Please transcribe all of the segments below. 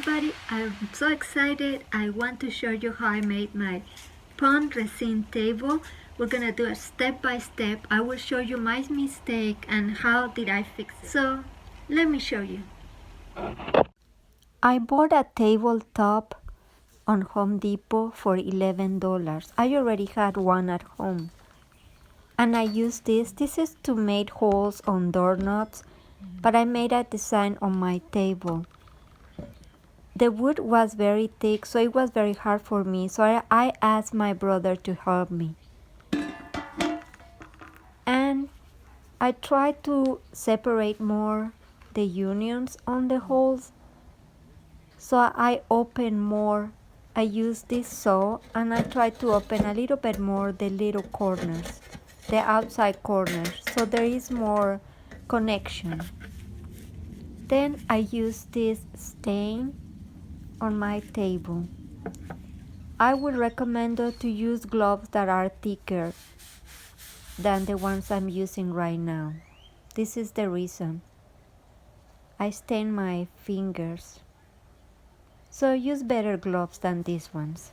everybody, I'm so excited. I want to show you how I made my pond resin table. We're gonna do it step by step. I will show you my mistake and how did I fix it. So let me show you. I bought a tabletop on Home Depot for $11. I already had one at home. And I used this. This is to make holes on doorknobs, but I made a design on my table. The wood was very thick, so it was very hard for me, so I asked my brother to help me. And I tried to separate more the unions on the holes, so I opened more. I used this saw and I tried to open a little bit more the little corners, the outside corners, so there is more connection. Then I used this stain on my table. I would recommend to use gloves that are thicker than the ones I'm using right now. This is the reason. I stain my fingers. So use better gloves than these ones.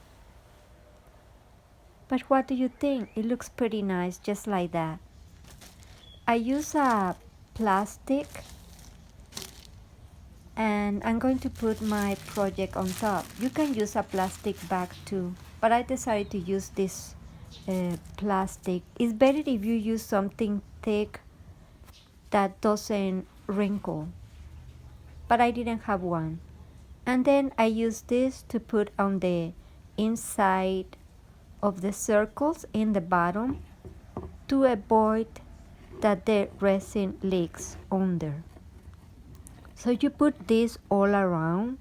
But what do you think? It looks pretty nice just like that. I use a plastic and I'm going to put my project on top. You can use a plastic bag too, but I decided to use this plastic. It's better if you use something thick that doesn't wrinkle, but I didn't have one. And then I use this to put on the inside of the circles in the bottom to avoid that the resin leaks under. So you put this all around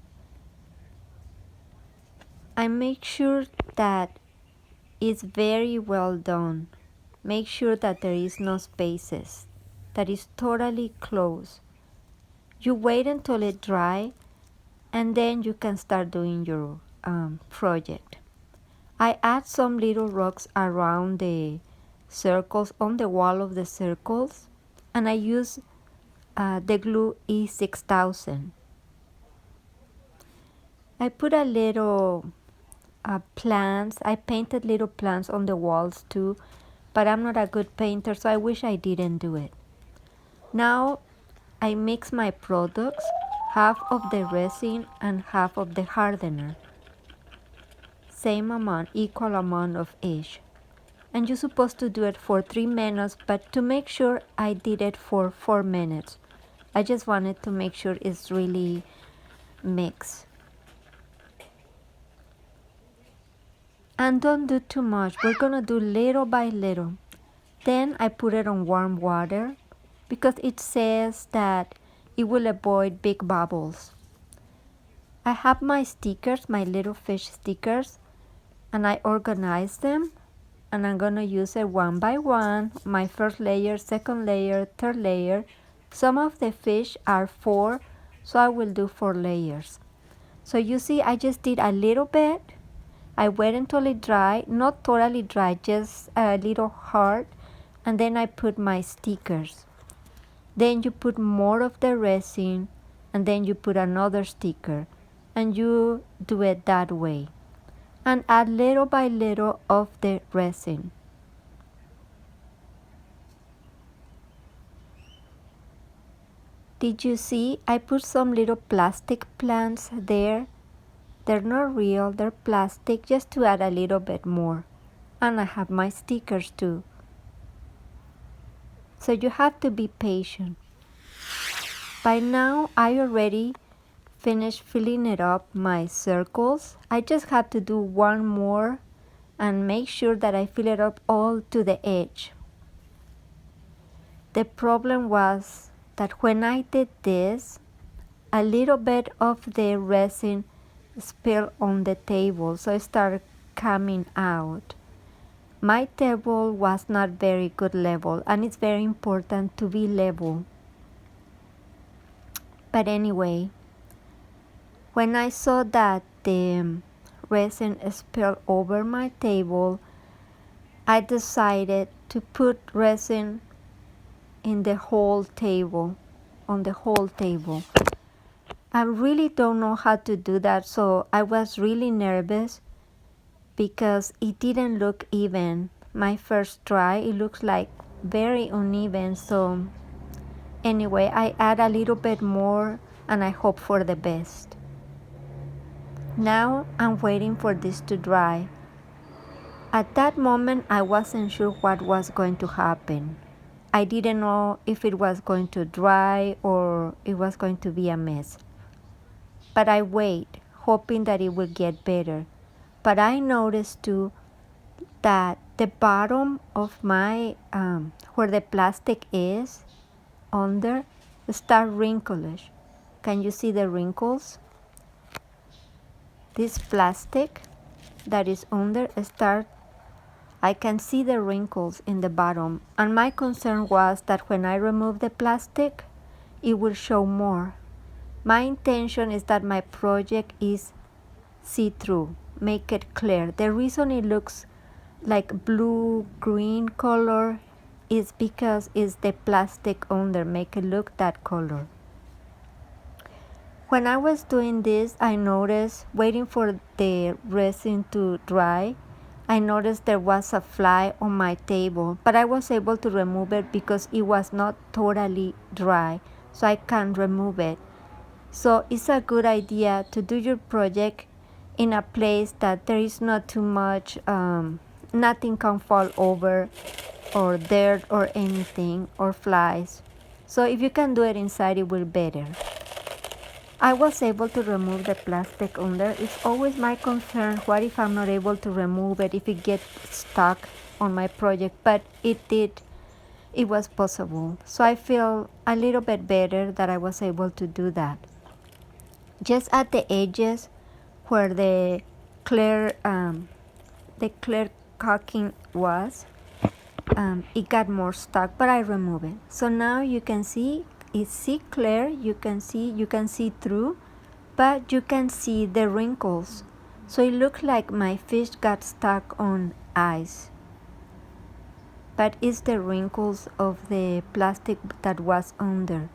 and make sure that it's very well done. Make sure that there is no spaces, that is totally closed. You wait until it dry and then you can start doing your project. I add some little rocks around the circles on the wall of the circles, and I use the glue E6000. I put a little plants. I painted little plants on the walls too, but I'm not a good painter, so I wish I didn't do it. Now I mix my products, half of the resin and half of the hardener. Same amount, equal amount of each. And you're supposed to do it for 3 minutes, but to make sure I did it for 4 minutes. I just wanted to make sure it's really mixed. And don't do too much. We're gonna do little by little. Then I put it on warm water because it says that it will avoid big bubbles. I have my stickers, my little fish stickers, and I organize them, and I'm gonna use it one by one. My first layer, second layer, third layer. Some of the fish are 4, so I will do 4 layers. So you see, I just did a little bit. I wait until it dry, not totally dry, just a little hard, and then I put my stickers. Then you put more of the resin, and then you put another sticker, and you do it that way. And add little by little of the resin. Did you see? I put some little plastic plants there. They're not real, they're plastic, just to add a little bit more. And I have my stickers too. So you have to be patient. By now, I already finished filling it up, my circles. I just have to do one more and make sure that I fill it up all to the edge. The problem was that when I did this, a little bit of the resin spilled on the table, so it started coming out. My table was not very good level, and it's very important to be level. But anyway, when I saw that the resin spilled over my table, I decided to put resin in the whole table, on the whole table. I really don't know how to do that, so I was really nervous because it didn't look even. My first try, it looks like very uneven, so anyway, I add a little bit more and I hope for the best. Now I'm waiting for this to dry. At that moment, I wasn't sure what was going to happen. I didn't know if it was going to dry or it was going to be a mess. But I wait, hoping that it would get better. But I noticed too that the bottom of my, where the plastic is, under, start wrinklish. Can you see the wrinkles? This plastic that is under start, I can see the wrinkles in the bottom, and my concern was that when I remove the plastic, it will show more. My intention is that my project is see-through, make it clear. The reason it looks like blue-green color is because it's the plastic under, make it look that color. When I was doing this, I noticed, waiting for the resin to dry, I noticed there was a fly on my table, but I was able to remove it because it was not totally dry, so I can remove it. So it's a good idea to do your project in a place that there is not too much, nothing can fall over, or dirt or anything, or flies. So if you can do it inside, it will be better. I was able to remove the plastic under. It's always my concern, what if I'm not able to remove it, if it gets stuck on my project, but it did. It was possible. So I feel a little bit better that I was able to do that. Just at the edges where the clear caulking was, it got more stuck, but I removed it. So now you can see it's clear, you can see through, but you can see the wrinkles. So it looked like my fish got stuck on ice, but it's the wrinkles of the plastic that was under.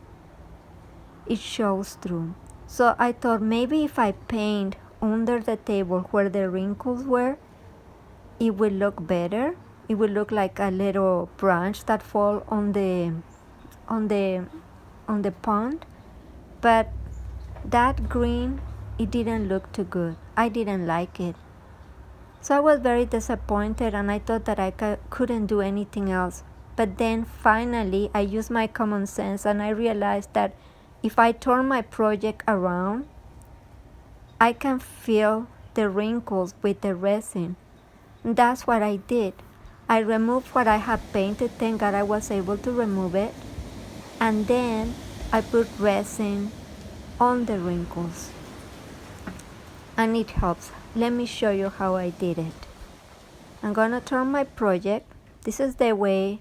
It shows through. So I thought maybe if I paint under the table where the wrinkles were, it will look better. It will look like a little branch that fall on the pond. But that green, it didn't look too good. I didn't like it. So I was very disappointed, and I thought that I couldn't do anything else. But then finally I used my common sense, and I realized that if I turn my project around, I can feel the wrinkles with the resin. That's what I did. I removed what I had painted. Thank God I was able to remove it. And then I put resin on the wrinkles. And it helps. Let me show you how I did it. I'm gonna turn my project. This is the way,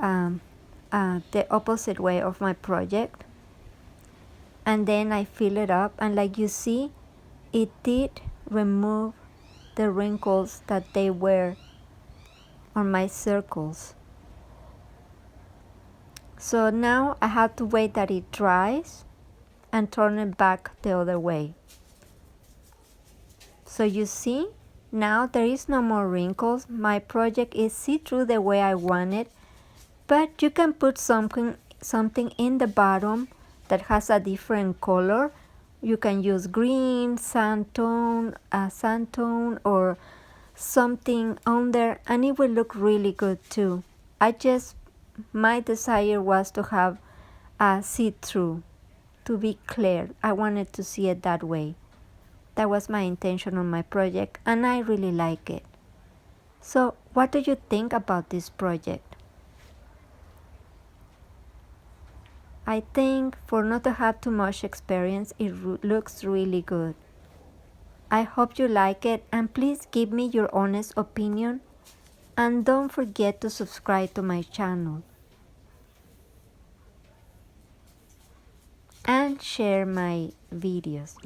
the opposite way of my project. And then I fill it up, and like you see, it did remove the wrinkles that they were on my circles. So now I have to wait that it dries and turn it back the other way. So you see, now there is no more wrinkles. My project is see-through the way I want it, but you can put something in the bottom that has a different color. You can use green, sand tone, or something under, and it will look really good too. My desire was to have a see-through, to be clear. I wanted to see it that way. That was my intention on my project, and I really like it. So what do you think about this project? I think for not to have too much experience, it looks really good. I hope you like it, and please give me your honest opinion, and don't forget to subscribe to my channel and share my videos.